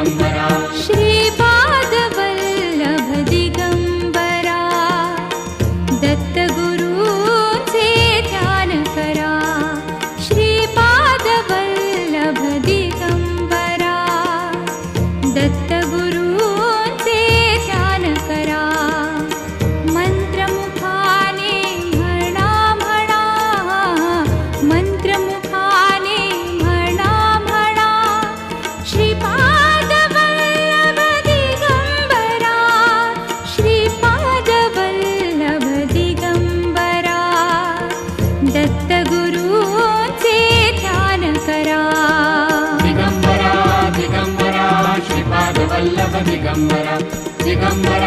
दिगंबरा श्रीपादवल्लभ दिगंबरा दत्तगुरूंचे ध्यान करा श्रीपादवल्लभ दिगंबरा दत्तगुरूंचे ध्यान करा मंत्रमुखाने म्हणा म्हणा मंत्रमुखाने म्हणा म्हणा श्रीपादवल्लभ दिगंबरा श्रीपादवल्लभ दिगंबरा दत्तगुरूंचे ध्यान करा दिगंबरा दिगंबरा श्रीपादवल्लभ दिगंबरा दिगंबरा